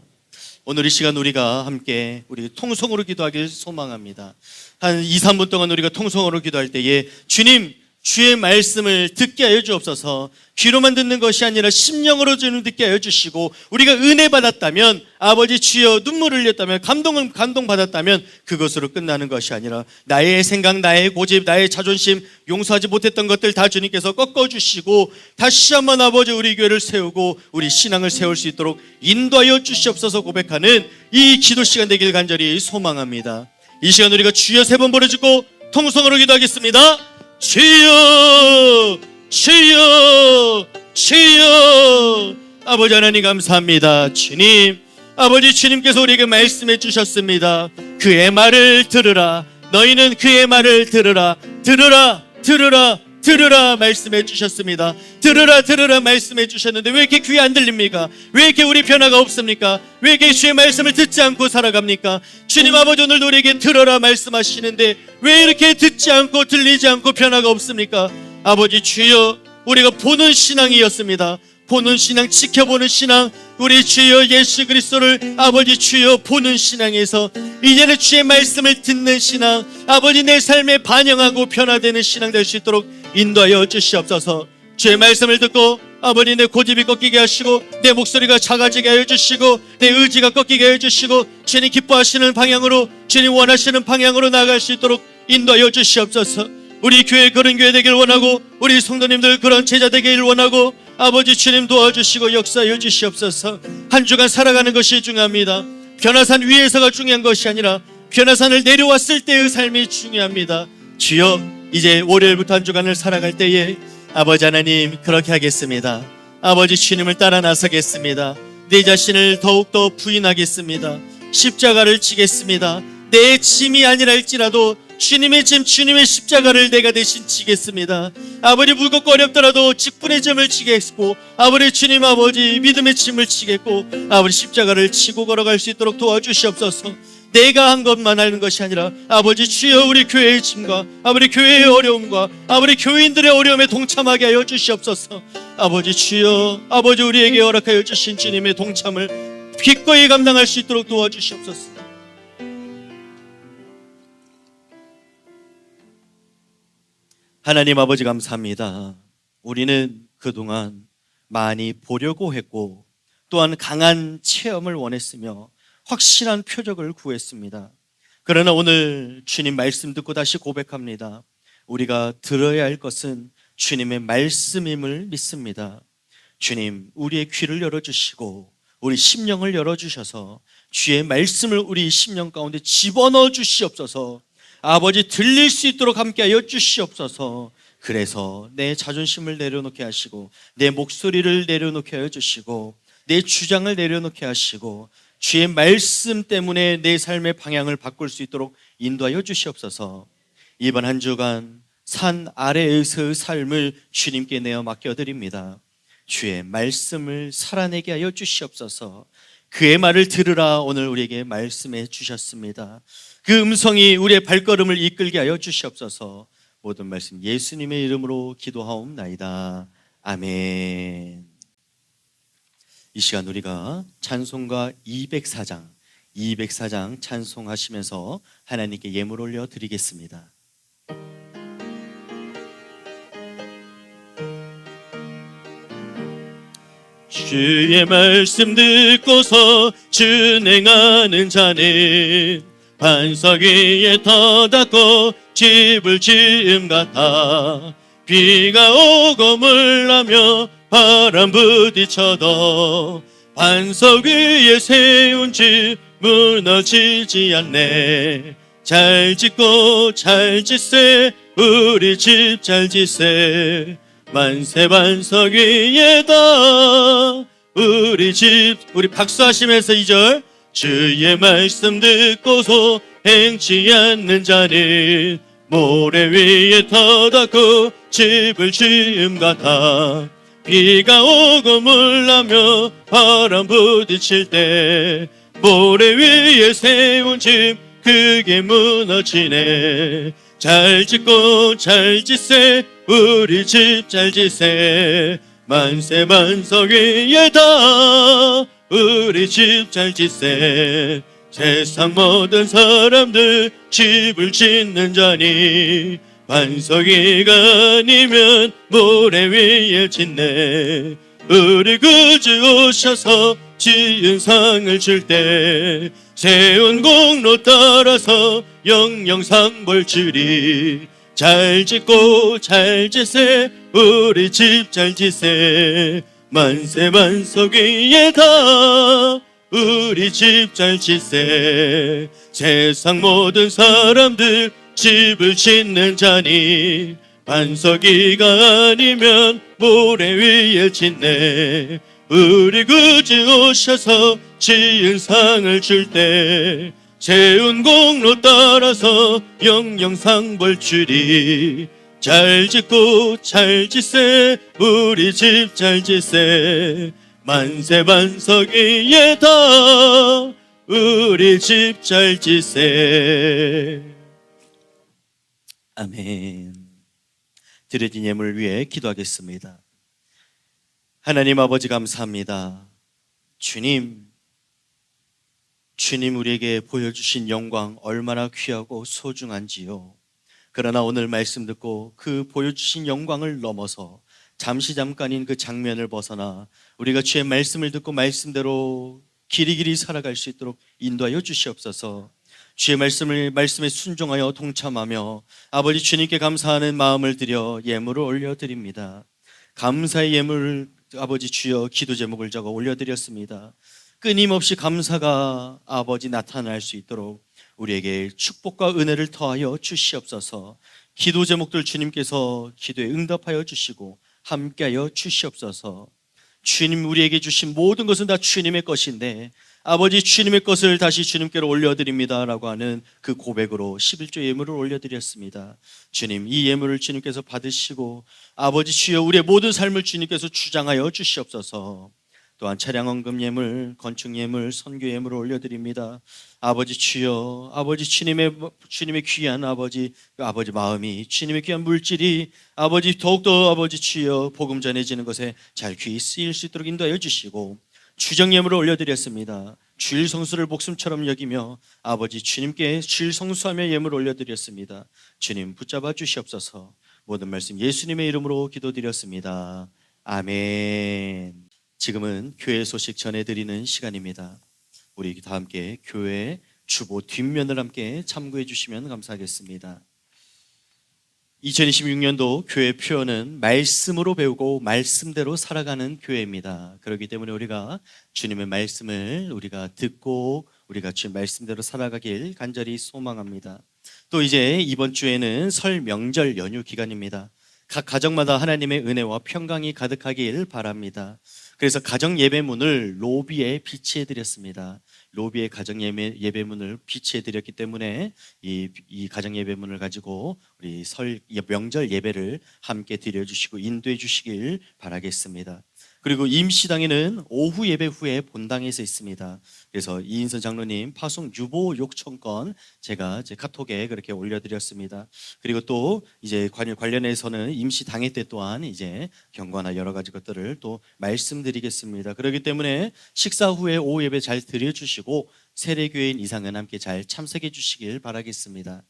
오늘 이 시간 우리가 함께 우리 통성으로 기도하길 소망합니다. 한 2, 3분 동안 우리가 통성으로 기도할 때에 주님 주의 말씀을 듣게 하여 주옵소서. 귀로만 듣는 것이 아니라 심령으로 듣게 하여 주시고 우리가 은혜 받았다면 아버지 주여 눈물을 흘렸다면 감동 받았다면 그것으로 끝나는 것이 아니라 나의 생각, 나의 고집, 나의 자존심 용서하지 못했던 것들 다 주님께서 꺾어주시고 다시 한번 아버지 우리 교회를 세우고 우리 신앙을 세울 수 있도록 인도하여 주시옵소서 고백하는 이 기도 시간 되길 간절히 소망합니다. 이 시간 우리가 주여 3번 부르짖고 통성으로 기도하겠습니다. 주여 주여 주여. 아버지 하나님 감사합니다. 주님, 아버지 주님께서 우리에게 말씀해 주셨습니다. 그의 말을 들으라. 너희는 그의 말을 들으라. 들으라 말씀해 주셨습니다. 들으라 말씀해 주셨는데 왜 이렇게 귀에 안 들립니까? 왜 이렇게 우리 변화가 없습니까? 왜 이렇게 주의 말씀을 듣지 않고 살아갑니까? 주님 아버지 오늘도 우리에게 들어라 말씀하시는데 왜 이렇게 듣지 않고 들리지 않고 변화가 없습니까? 아버지 주여, 우리가 보는 신앙이었습니다. 보는 신앙, 지켜보는 신앙, 우리 주여 예수 그리스도를 아버지 주여 보는 신앙에서 이제는 주의 말씀을 듣는 신앙, 아버지 내 삶에 반영하고 변화되는 신앙 될 수 있도록 인도하여 주시옵소서. 주의 말씀을 듣고 아버지 내 고집이 꺾이게 하시고 내 목소리가 작아지게 하여 주시고 내 의지가 꺾이게 하여 주시고 주님 기뻐하시는 방향으로 주님 원하시는 방향으로 나아갈 수 있도록 인도하여 주시옵소서. 우리 교회 그런 교회 되길 원하고 우리 성도님들 그런 제자 되길 원하고 아버지 주님 도와주시고 역사하여 주시옵소서. 한 주간 살아가는 것이 중요합니다. 변화산 위에서가 중요한 것이 아니라 변화산을 내려왔을 때의 삶이 중요합니다. 주여 이제 월요일부터 한 주간을 살아갈 때에 아버지 하나님 그렇게 하겠습니다. 아버지 주님을 따라 나서겠습니다. 내 자신을 더욱더 부인하겠습니다. 십자가를 지겠습니다. 내 짐이 아니라 할지라도 주님의 짐, 주님의 십자가를 내가 대신 지겠습니다. 아버지 무겁고 어렵더라도 직분의 짐을 지겠고 아버지 주님 아버지 믿음의 짐을 지겠고 아버지 십자가를 지고 걸어갈 수 있도록 도와주시옵소서. 내가 한 것만 하는 것이 아니라 아버지 주여 우리 교회의 짐과 아버지 교회의 어려움과 아버지 교인들의 어려움에 동참하게 하여 주시옵소서. 아버지 주여 아버지 우리에게 허락하여 주신 주님의 동참을 기꺼이 감당할 수 있도록 도와주시옵소서. 하나님 아버지 감사합니다. 우리는 그동안 많이 보려고 했고 또한 강한 체험을 원했으며 확실한 표적을 구했습니다. 그러나 오늘 주님 말씀 듣고 다시 고백합니다. 우리가 들어야 할 것은 주님의 말씀임을 믿습니다. 주님 우리의 귀를 열어주시고 우리 심령을 열어주셔서 주의 말씀을 우리 심령 가운데 집어넣어 주시옵소서. 아버지 들릴 수 있도록 함께하여 주시옵소서. 그래서 내 자존심을 내려놓게 하시고 내 목소리를 내려놓게 하여 주시고 내 주장을 내려놓게 하시고 주의 말씀 때문에 내 삶의 방향을 바꿀 수 있도록 인도하여 주시옵소서. 이번 한 주간 산 아래에서의 삶을 주님께 내어 맡겨드립니다. 주의 말씀을 살아내게 하여 주시옵소서. 그의 말을 들으라 오늘 우리에게 말씀해 주셨습니다. 그 음성이 우리의 발걸음을 이끌게 하여 주시옵소서. 모든 말씀 예수님의 이름으로 기도하옵나이다. 아멘. 이 시간 우리가 찬송가 204장 찬송하시면서 하나님께 예물 올려 드리겠습니다. 주의 말씀 듣고서 준행하는 자는 반석 위에 터닫고 집을 지음 같아. 비가 오고 물나며 바람 부딪혀도 반석 위에 세운 집 무너지지 않네. 잘 짓고 잘 짓세 우리 집 잘 짓세. 만세 반석 위에다 우리 집. 우리 박수하시면서 2절 주의 말씀 듣고서 행치 않는 자는 모래 위에 터닫고 집을 지음 같아. 비가 오고 물나며 바람 부딪힐 때 모래 위에 세운 집 그게 무너지네. 잘 짓고 잘 짓세 우리 집 잘 짓세. 만세 반석 위에다 우리 집 잘 짓세. 세상 모든 사람들 집을 짓는 자니 반석 위가 아니면 모래 위에 짓네. 우리 구주 오셔서 지은 상을 줄 때 세운 공로 따라서 영영상볼 줄이. 잘 짓고 잘 짓세 우리 집 잘 짓세. 만세 반석 위에다 우리 집 잘 짓세. 세상 모든 사람들 집을 짓는 자니 반석 위가 아니면 모래 위에 짓네. 우리 구주 오셔서 지은 상을 줄 때 세운 공로 따라서 영영상볼 줄이. 잘 짓고 잘 짓세 우리 집 잘 짓세. 만세 반석 위에다 우리 집 잘 짓세. 아멘. 드려진 예물 위해 기도하겠습니다. 하나님 아버지 감사합니다. 주님 우리에게 보여주신 영광 얼마나 귀하고 소중한지요. 그러나 오늘 말씀 듣고 그 보여주신 영광을 넘어서 잠깐인 그 장면을 벗어나 우리가 주의 말씀을 듣고 말씀대로 길이길이 살아갈 수 있도록 인도하여 주시옵소서. 주의 말씀에 순종하여 동참하며 아버지 주님께 감사하는 마음을 드려 예물을 올려드립니다. 감사의 예물 아버지 주여 기도 제목을 적어 올려드렸습니다. 끊임없이 감사가 아버지 나타날 수 있도록 우리에게 축복과 은혜를 더하여 주시옵소서. 기도 제목들 주님께서 기도에 응답하여 주시고 함께하여 주시옵소서. 주님 우리에게 주신 모든 것은 다 주님의 것인데 아버지 주님의 것을 다시 주님께로 올려드립니다 라고 하는 그 고백으로 11조 예물을 올려드렸습니다. 주님 이 예물을 주님께서 받으시고 아버지 주여 우리의 모든 삶을 주님께서 주장하여 주시옵소서. 또한 차량 헌금 예물, 건축 예물, 선교 예물을 올려드립니다. 아버지 주여, 아버지 주님의 귀한 아버지 마음이, 주님의 귀한 물질이 아버지 더욱더 아버지 주여 복음 전해지는 것에 잘 귀히 쓰일 수 있도록 인도하여 주시고, 주정 예물을 올려드렸습니다. 주일 성수를 목숨처럼 여기며 아버지 주님께 주일 성수하며 예물을 올려드렸습니다. 주님 붙잡아 주시옵소서. 모든 말씀 예수님의 이름으로 기도드렸습니다. 아멘. 지금은 교회 소식 전해드리는 시간입니다. 우리 다 함께 교회 주보 뒷면을 함께 참고해 주시면 감사하겠습니다. 2026년도 교회 표어는 말씀으로 배우고 말씀대로 살아가는 교회입니다. 그렇기 때문에 우리가 주님의 말씀을 우리가 듣고 우리가 주님 말씀대로 살아가길 간절히 소망합니다. 또 이제 이번 주에는 설 명절 연휴 기간입니다. 각 가정마다 하나님의 은혜와 평강이 가득하길 바랍니다. 그래서 가정 예배문을 로비에 비치해 드렸습니다. 로비에 가정 예배문을 비치해 드렸기 때문에 이 가정 예배문을 가지고 우리 설 명절 예배를 함께 드려주시고 인도해 주시길 바라겠습니다. 그리고 임시당에는 오후 예배 후에 본당에서 있습니다. 그래서 이인선 장로님 파송 유보 요청건 제가 제 카톡에 그렇게 올려드렸습니다. 그리고 또 이제 관련해서는 임시당회 때 또한 이제 경과나 여러 가지 것들을 또 말씀드리겠습니다. 그렇기 때문에 식사 후에 오후 예배 잘 드려주시고 세례교인 이상은 함께 잘 참석해 주시길 바라겠습니다.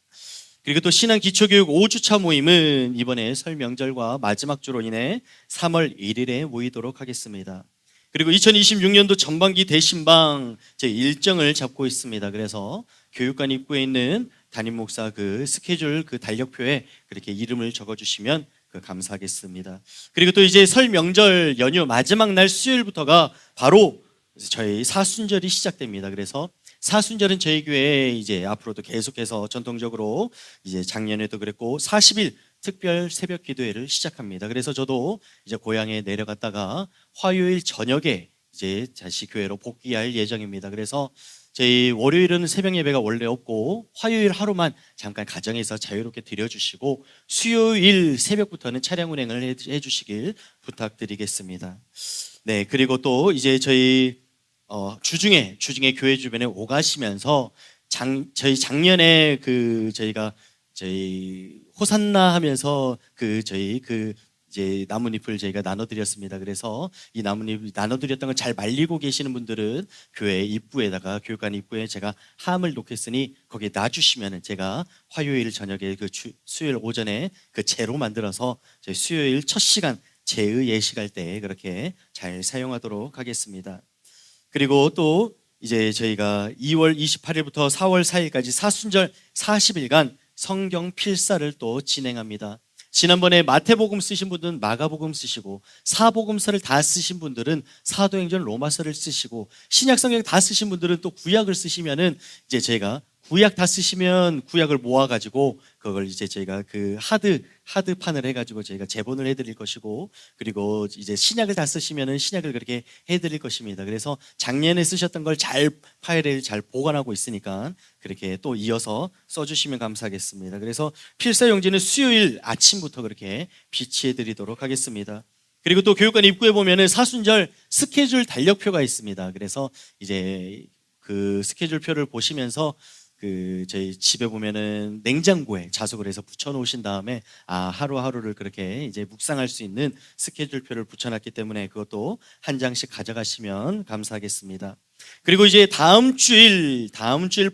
그리고 또 신앙 기초교육 5주차 모임은 이번에 설 명절과 마지막 주로 인해 3월 1일에 모이도록 하겠습니다. 그리고 2026년도 전반기 대신방 제 일정을 잡고 있습니다. 그래서 교육관 입구에 있는 담임 목사 그 스케줄 그 달력표에 그렇게 이름을 적어주시면 감사하겠습니다. 그리고 또 이제 설 명절 연휴 마지막 날 수요일부터가 바로 저희 사순절이 시작됩니다. 그래서 사순절은 저희 교회에 이제 앞으로도 계속해서 전통적으로 이제 작년에도 그랬고 40일 특별 새벽 기도회를 시작합니다. 그래서 저도 이제 고향에 내려갔다가 화요일 저녁에 이제 다시 교회로 복귀할 예정입니다. 그래서 저희 월요일은 새벽 예배가 원래 없고 화요일 하루만 잠깐 가정에서 자유롭게 드려주시고 수요일 새벽부터는 차량 운행을 해주시길 부탁드리겠습니다. 네, 그리고 또 이제 저희 주중에 교회 주변에 오가시면서 저희 작년에 저희 호산나 하면서 이제 나뭇잎을 저희가 나눠드렸습니다. 그래서 이 나뭇잎 나눠드렸던 걸 잘 말리고 계시는 분들은 교회 입구에다가 교육관 입구에 제가 함을 놓겠으니 거기에 놔주시면은 제가 화요일 저녁에 수요일 오전에 그 재로 만들어서 저희 수요일 첫 시간 재의 예식할 때 그렇게 잘 사용하도록 하겠습니다. 그리고 또 이제 저희가 2월 28일부터 4월 4일까지 사순절 40일간 성경 필사를 또 진행합니다. 지난번에 마태복음 쓰신 분들은 마가복음 쓰시고 사복음서를 다 쓰신 분들은 사도행전 로마서를 쓰시고 신약성경 다 쓰신 분들은 또 구약을 쓰시면은 이제 저희가 구약 다 쓰시면 구약을 모아가지고 그걸 이제 저희가 그 하드판을 해가지고 저희가 제본을 해드릴 것이고 그리고 이제 신약을 다 쓰시면은 신약을 그렇게 해드릴 것입니다. 그래서 작년에 쓰셨던 걸 파일을 잘 보관하고 있으니까 그렇게 또 이어서 써주시면 감사하겠습니다. 그래서 필사용지는 수요일 아침부터 그렇게 비치해드리도록 하겠습니다. 그리고 또 교육관 입구에 보면은 사순절 스케줄 달력표가 있습니다. 그래서 이제 그 스케줄표를 보시면서 저희 집에 보면은 냉장고에 자석을 해서 붙여놓으신 다음에 하루하루를 그렇게 이제 묵상할 수 있는 스케줄표를 붙여놨기 때문에 그것도 한 장씩 가져가시면 감사하겠습니다. 그리고 이제 다음 주일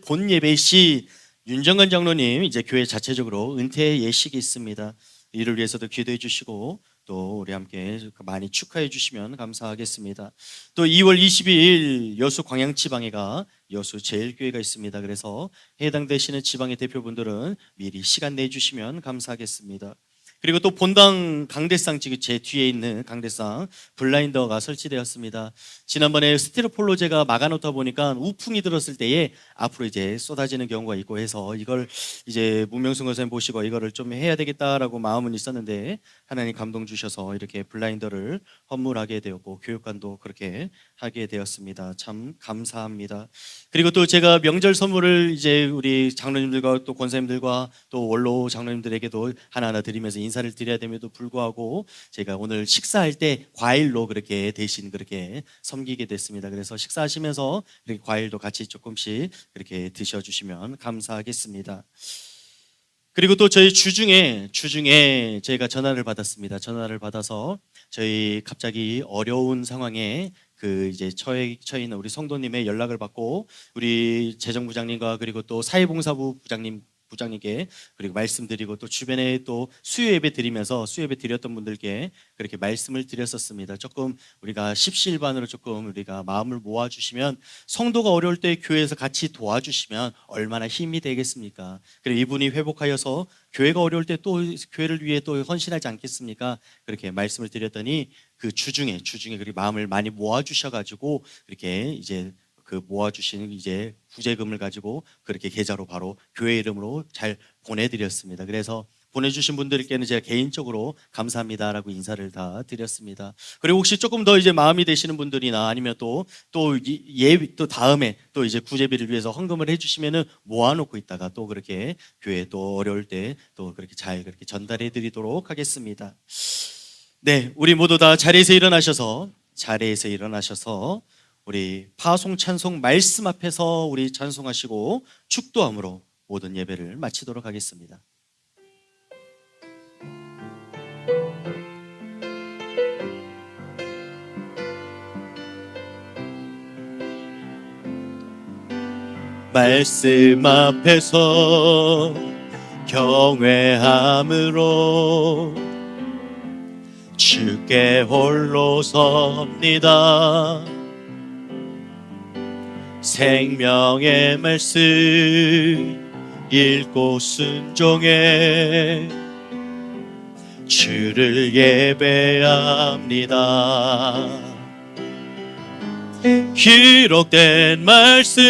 본 예배 시 윤정관 장로님 이제 교회 자체적으로 은퇴 예식이 있습니다. 이를 위해서도 기도해 주시고 또 우리 함께 많이 축하해 주시면 감사하겠습니다. 또 2월 22일 여수 광양지방에가 여수 제일교회가 있습니다. 그래서 해당되시는 지방의 대표분들은 미리 시간 내주시면 감사하겠습니다. 그리고 또 본당 강대상, 지금 제 뒤에 있는 강대상 블라인더가 설치되었습니다. 지난번에 스티로폴로 제가 막아놓다 보니까 우풍이 들었을 때에 앞으로 이제 쏟아지는 경우가 있고 해서 이걸 이제 문명승 선생님 보시고 이거를 좀 해야 되겠다라고 마음은 있었는데 하나님 감동 주셔서 이렇게 블라인더를 헌물하게 되었고 교육관도 그렇게 하게 되었습니다. 참 감사합니다. 그리고 또 제가 명절 선물을 이제 우리 장로님들과 또 권사님들과 또 원로 장로님들에게도 하나하나 드리면서 인사를 드려야 됨에도 불구하고 제가 오늘 식사할 때 과일로 그렇게 대신 그렇게 섬기게 됐습니다. 그래서 식사하시면서 이렇게 과일도 같이 조금씩 그렇게 드셔주시면 감사하겠습니다. 그리고 또 저희 주중에 저희가 전화를 받았습니다. 전화를 받아서 저희 갑자기 어려운 상황에 그 이제 처해 있는 우리 성도님의 연락을 받고 우리 재정부장님과 그리고 또 사회봉사부 부장님께 그리고 말씀드리고 또 주변에 또 수요예배 드리면서 수요예배 드렸던 분들께 그렇게 말씀을 드렸었습니다. 조금 우리가 십시일반으로 조금 우리가 마음을 모아주시면 성도가 어려울 때 교회에서 같이 도와주시면 얼마나 힘이 되겠습니까? 그리고 이분이 회복하여서 교회가 어려울 때 또 교회를 위해 또 헌신하지 않겠습니까? 그렇게 말씀을 드렸더니 그 주중에 그렇게 마음을 많이 모아주셔가지고 그렇게 이제 그 모아주신 이제 구제금을 가지고 그렇게 계좌로 바로 교회 이름으로 잘 보내드렸습니다. 그래서 보내주신 분들께는 제가 개인적으로 감사합니다라고 인사를 다 드렸습니다. 그리고 혹시 조금 더 이제 마음이 되시는 분들이나 아니면 또 다음에 또 이제 구제비를 위해서 헌금을 해주시면은 모아놓고 있다가 또 그렇게 교회 또 어려울 때 또 그렇게 잘 그렇게 전달해드리도록 하겠습니다. 네, 우리 모두 다 자리에서 일어나셔서 우리 파송 찬송 말씀 앞에서 우리 찬송하시고 축도함으로 모든 예배를 마치도록 하겠습니다. 말씀 앞에서 경외함으로 주께 홀로 섭니다. 생명의 말씀 읽고 순종해 주를 예배합니다. 기록된 말씀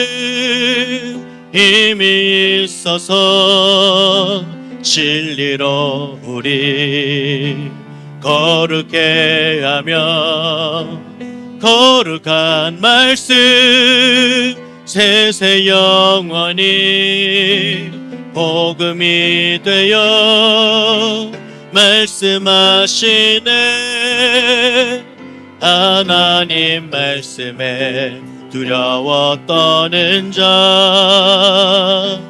힘이 있어서 진리로 우리 거룩해 하며 거룩한 말씀 세세 영원히 복음이 되어 말씀하시네. 하나님 말씀에 두려워 떠는 자,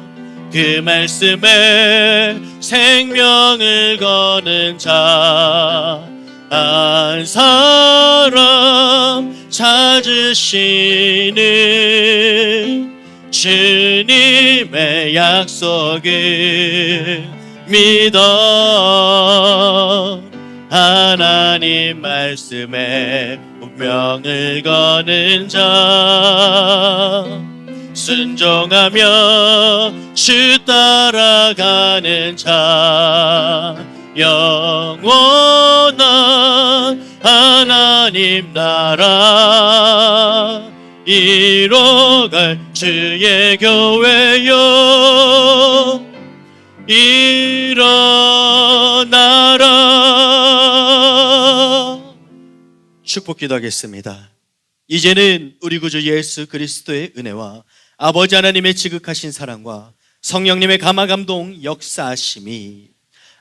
그 말씀에 생명을 거는 자, 한 사람 찾으시는 주님의 약속을 믿어 하나님 말씀에 운명을 거는 자, 순종하며 주 따라가는 자, 영원한 하나님 나라 이뤄갈 주의 교회여 일어나라. 축복 기도하겠습니다. 이제는 우리 구주 예수 그리스도의 은혜와 아버지 하나님의 지극하신 사랑과 성령님의 감화감동 역사하심이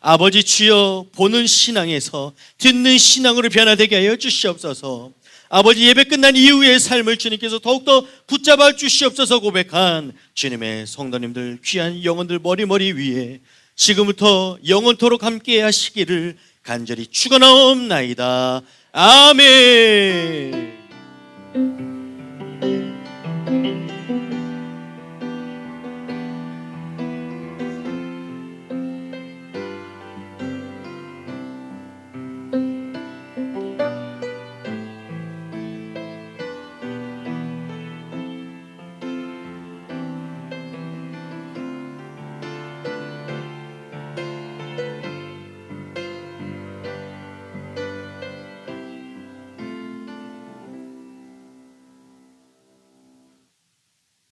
아버지 주여 보는 신앙에서 듣는 신앙으로 변화되게 하여 주시옵소서. 아버지 예배 끝난 이후의 삶을 주님께서 더욱더 붙잡아 주시옵소서. 고백한 주님의 성도님들 귀한 영혼들 머리 위에 지금부터 영원토록 함께 하시기를 간절히 축원하옵나이다. 아멘.